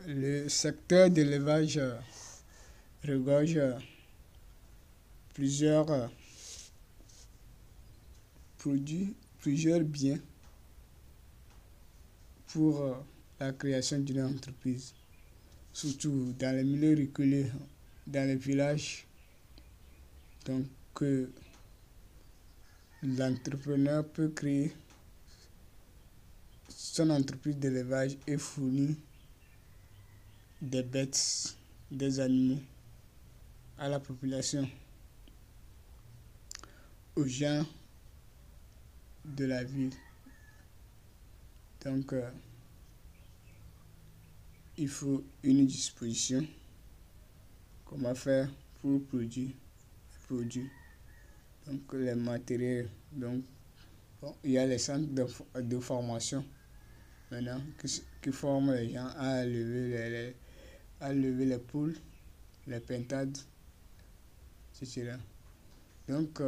Le secteur de l'élevage regorge plusieurs produits, plusieurs biens pour la création d'une entreprise, surtout dans les milieux reculés, dans les villages. Donc, l'entrepreneur peut créer son entreprise d'élevage et fournir des bêtes, des animaux à la population, aux gens de la ville. Donc, il faut une disposition, comment faire pour produire. Donc, les matériels. Donc, bon, il y a les centres de formation maintenant qui forment les gens à lever les poules, les pintades, etc. Donc,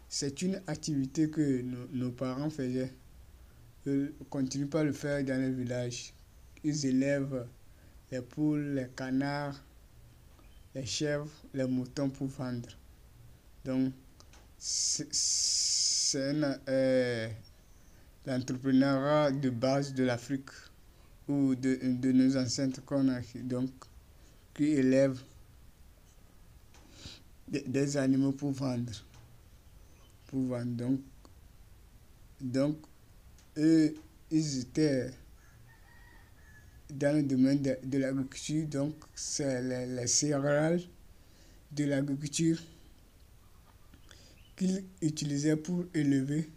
c'est une activité que nos parents faisaient. Ils ne continuent pas à le faire dans les villages. Ils élèvent les poules, les canards, les chèvres, les moutons pour vendre. Donc, c'est l'entrepreneuriat de base de l'Afrique ou de nos ancêtres qu'on a, donc, qui élèvent des animaux pour vendre. Donc, eux, ils étaient dans le domaine de l'agriculture, donc c'est les céréales de l'agriculture qu'ils utilisaient pour élever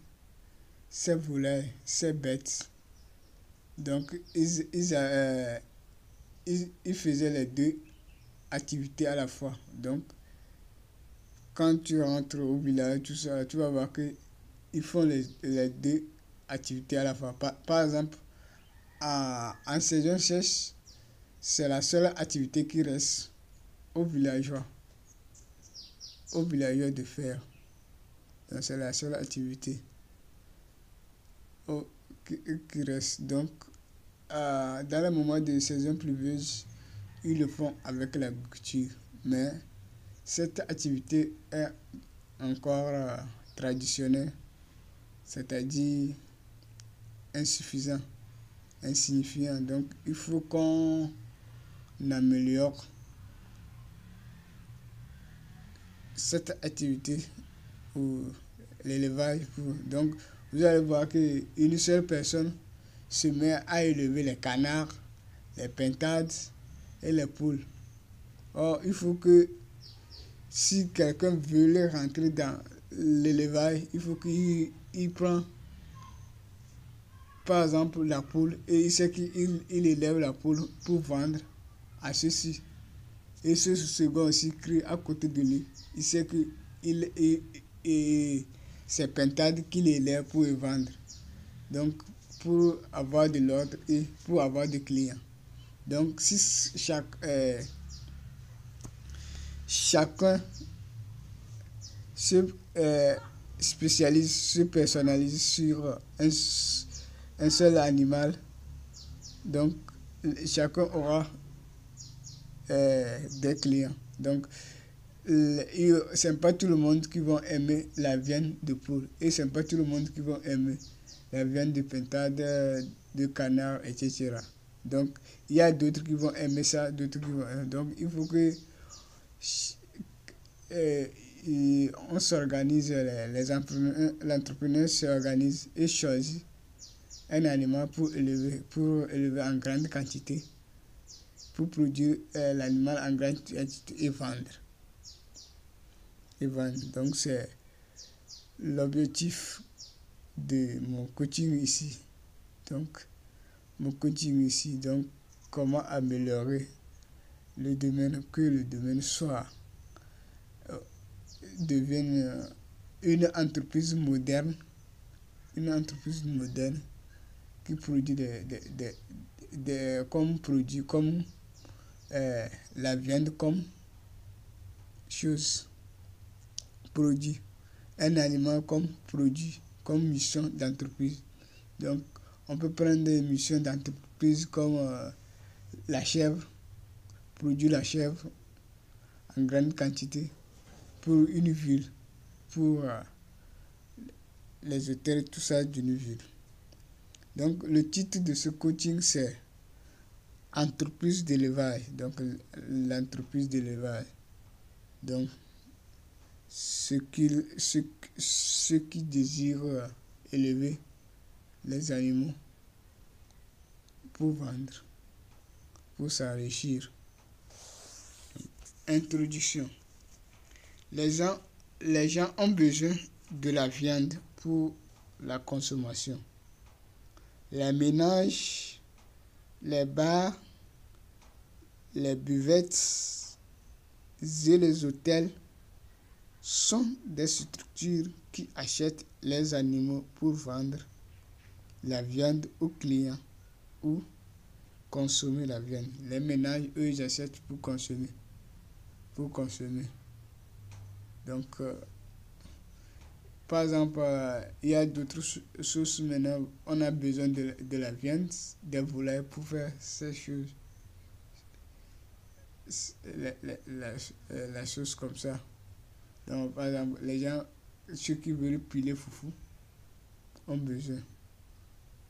ces volailles, ces bêtes. Donc, ils faisaient les deux activités à la fois. Donc, quand tu rentres au village, tout ça, tu vas voir qu'ils font les deux activités à la fois. Par exemple, en saison sèche, c'est la seule activité qui reste aux villageois de faire. Donc, c'est la seule activité qui reste. Donc, dans le moment de saison pluvieuse, ils le font avec l'agriculture. Mais cette activité est encore traditionnelle, c'est-à-dire insuffisant, insignifiant. Donc, il faut qu'on améliore cette activité pour l'élevage. Donc, vous allez voir qu'une seule personne se met à élever les canards, les pintades et les poules. Or, il faut que si quelqu'un veut rentrer dans l'élevage, il faut qu'il prend par exemple la poule et il sait qu'il élève la poule pour vendre à ceux-ci. Et ce second aussi crée à côté de lui. Il sait que c'est pintade qu'il élève pour vendre. Donc, pour avoir de l'ordre et pour avoir des clients. Donc, si chacun se spécialise, se personnalise sur un seul animal, donc chacun aura des clients. Donc, c'est pas tout le monde qui va aimer la viande de poule et c'est pas tout le monde qui va aimer la viande de pintade, de canard, etc. Donc, il y a d'autres qui vont aimer ça, d'autres qui vont aimer. Donc, il faut que on s'organise, l'entrepreneur s'organise et choisit un animal pour élever en grande quantité, pour produire l'animal en grande quantité et vendre. Donc, c'est l'objectif de mon coaching ici. Donc, comment améliorer le domaine, que le domaine devienne une entreprise moderne, qui produit comme la viande, comme chose, produit, un animal comme produit, comme mission d'entreprise. Donc, on peut prendre des missions d'entreprise comme la chèvre, produire la chèvre en grande quantité pour une ville, pour les hôtels, tout ça d'une ville. Donc le titre de ce coaching c'est entreprise d'élevage. Donc l'entreprise d'élevage. Donc ceux qui désirent élever les animaux pour vendre, pour s'enrichir. Introduction. Les gens ont besoin de la viande pour la consommation. Les ménages, les bars, les buvettes et les hôtels sont des structures qui achètent les animaux pour vendre la viande aux clients ou consommer la viande. Les ménages, eux, ils achètent pour consommer. Donc, par exemple, il y a d'autres choses maintenant. On a besoin de la viande, des volailles pour faire ces choses. La chose comme ça. Donc, par exemple, les gens, ceux qui veulent piler foufou, ont besoin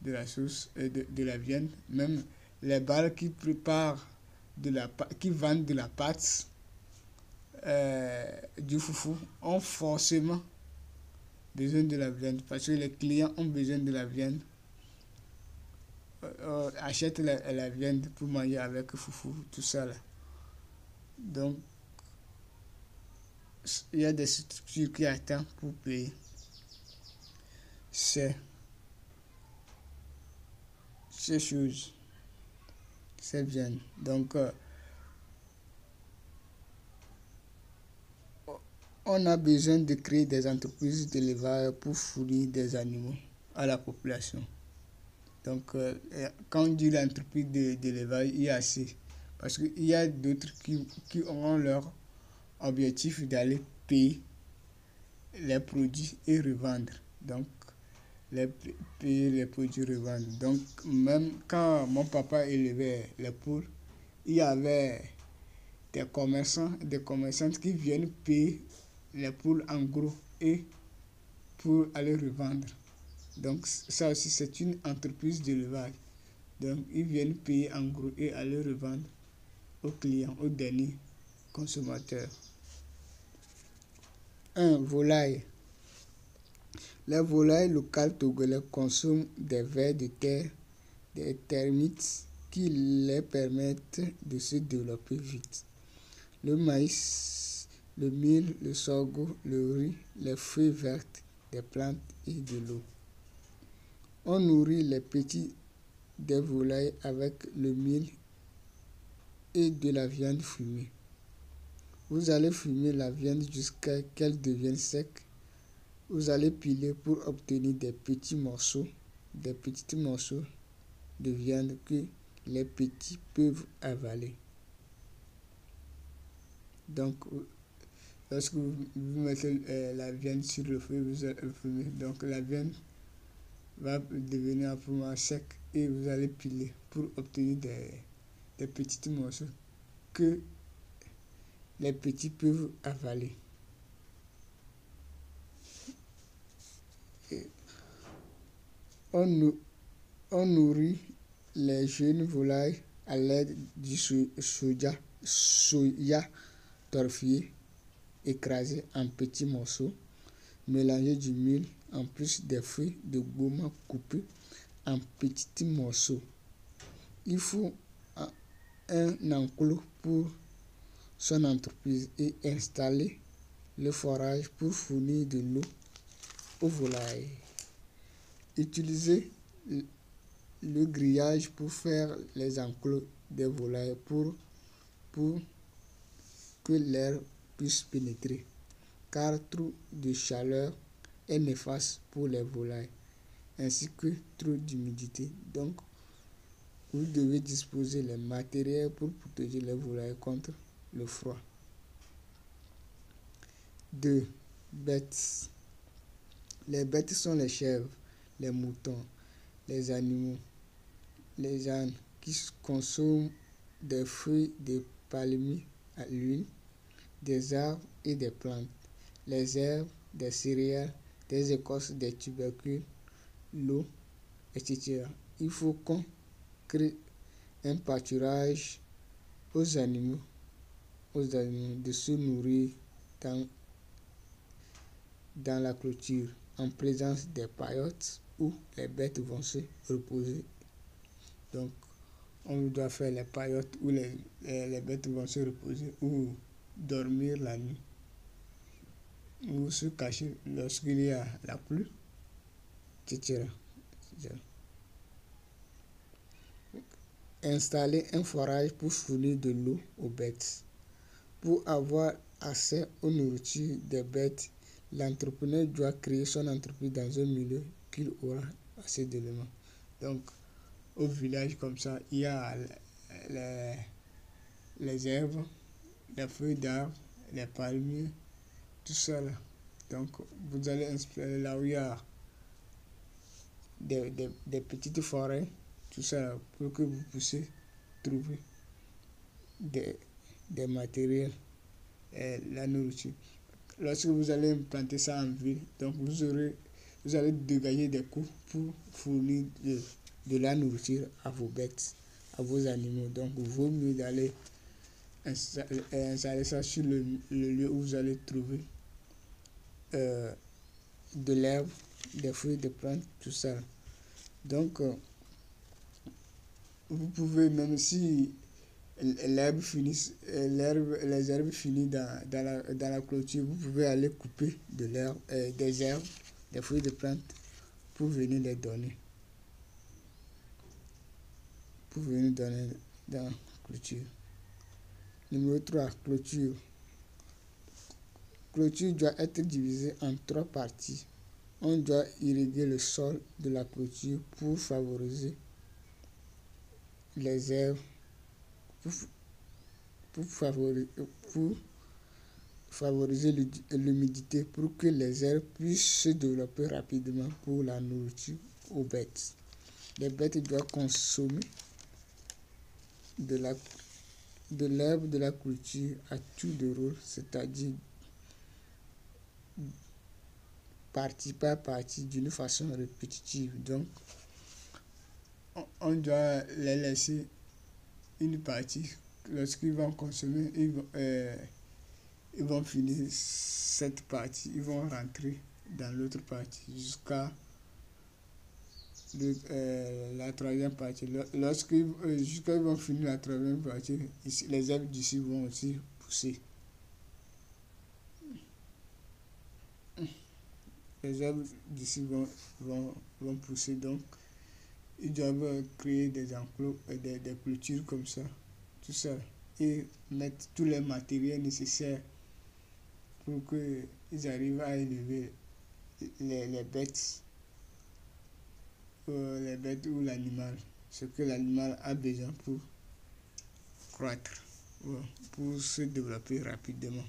de la sauce, de la viande. Même les bars qui préparent qui vendent de la pâte, du foufou, ont forcément besoin de la viande parce que les clients ont besoin de la viande, achètent la viande pour manger avec foufou, tout ça là. Donc, il y a des structures qui attendent pour payer. Ces choses, ces viandes. Donc, on a besoin de créer des entreprises d'élevage pour fournir des animaux à la population. Donc, quand on dit l'entreprise d'élevage, il y a assez. Parce qu'il y a d'autres qui auront leur objectif d'aller payer les produits et revendre. Donc, payer les produits et revendre. Donc, même quand mon papa élevait les poules, il y avait des commerçantes qui viennent payer les poules en gros et pour aller revendre. Donc ça aussi c'est une entreprise d'élevage. Donc ils viennent payer en gros et aller revendre aux clients, aux derniers consommateurs. 1. Volailles. Les volailles locales togolais consomment des vers de terre, des termites qui les permettent de se développer vite. Le maïs, le mil, le sorgho, le riz, les feuilles vertes, des plantes et de l'eau. On nourrit les petits des volailles avec le mil et de la viande fumée. Vous allez fumer la viande jusqu'à qu'elle devienne sec. Vous allez piler pour obtenir des petits morceaux de viande que les petits peuvent avaler. Donc, lorsque vous mettez la viande sur le feu, vous allez fumer. Donc, la viande va devenir un peu sec et vous allez piler pour obtenir des petits morceaux que les petits peuvent avaler. Et on nourrit les jeunes volailles à l'aide du soya torréfié écrasé en petits morceaux, mélangé du mil en plus des feuilles de goma coupées en petits morceaux. Il faut un enclos pour son entreprise et installer le forage pour fournir de l'eau aux volailles. Utilisez le grillage pour faire les enclos des volailles pour que l'air puisse pénétrer, car trop de chaleur est néfaste pour les volailles, ainsi que trop d'humidité. Donc, vous devez disposer les matériels pour protéger les volailles contre le froid. 2. Bêtes. Les bêtes sont les chèvres, les moutons, les animaux, les ânes qui consomment des fruits, des palmiers à l'huile, des arbres et des plantes, les herbes, des céréales, des écorces, des tubercules, l'eau, etc. Il faut qu'on crée un pâturage aux animaux, de se nourrir dans la clôture, en présence des paillotes où les bêtes vont se reposer. Donc, on doit faire les paillotes où les bêtes vont se reposer ou dormir la nuit, ou se cacher lorsqu'il y a la pluie, etc. Installer un forage pour fournir de l'eau aux bêtes. Pour avoir accès aux nourritures des bêtes, l'entrepreneur doit créer son entreprise dans un milieu qu'il aura assez d'éléments. Donc, au village comme ça, il y a les herbes, les feuilles d'arbres, les palmiers, tout ça là. Donc, vous allez installer là où il y a des petites forêts, tout ça là, pour que vous puissiez trouver des matériels et la nourriture. Lorsque vous allez implanter ça en ville, donc vous allez dégager des coûts pour fournir de la nourriture à vos bêtes, à vos animaux. Donc, il vaut mieux d'aller installer ça sur le lieu où vous allez trouver de l'herbe, des fruits, des plantes, tout ça. Donc, vous pouvez, même si les herbes finissent dans la clôture, vous pouvez aller couper des herbes, des fruits, des plantes pour venir les donner. Dans la clôture. Numéro 3, clôture. Clôture doit être divisée en 3 parties. On doit irriguer le sol de la clôture pour favoriser les herbes, pour favoriser l'humidité pour que les herbes puissent se développer rapidement pour la nourriture aux bêtes. Les bêtes doivent consommer de l'herbe de la clôture à tour de rôle, c'est-à-dire partie par partie d'une façon répétitive. Donc, on doit les laisser une partie. Lorsqu'ils vont consommer, ils vont finir cette partie, ils vont rentrer dans l'autre partie jusqu'à la troisième partie. Jusqu'à ils vont finir la troisième partie, les herbes d'ici vont aussi pousser. Les herbes d'ici vont pousser, donc ils doivent créer des enclos, des clôtures comme ça, tout ça, et mettre tous les matériels nécessaires pour qu'ils arrivent à élever les bêtes ou l'animal, ce que l'animal a besoin pour croître, pour se développer rapidement.